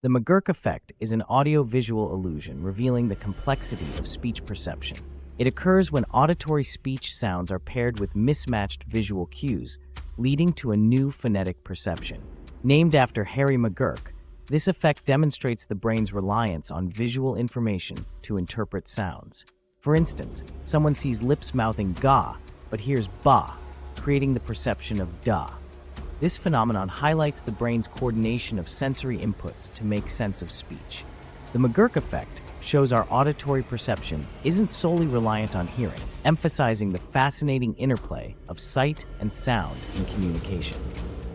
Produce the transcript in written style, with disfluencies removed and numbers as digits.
The McGurk Effect is an audio-visual illusion revealing the complexity of speech perception. It occurs when auditory speech sounds are paired with mismatched visual cues, leading to a new phonetic perception. Named after Harry McGurk, this effect demonstrates the brain's reliance on visual information to interpret sounds. For instance, someone sees lips mouthing ga, but hears ba, creating the perception of da. This phenomenon highlights the brain's coordination of sensory inputs to make sense of speech. The McGurk effect shows our auditory perception isn't solely reliant on hearing, emphasizing the fascinating interplay of sight and sound in communication.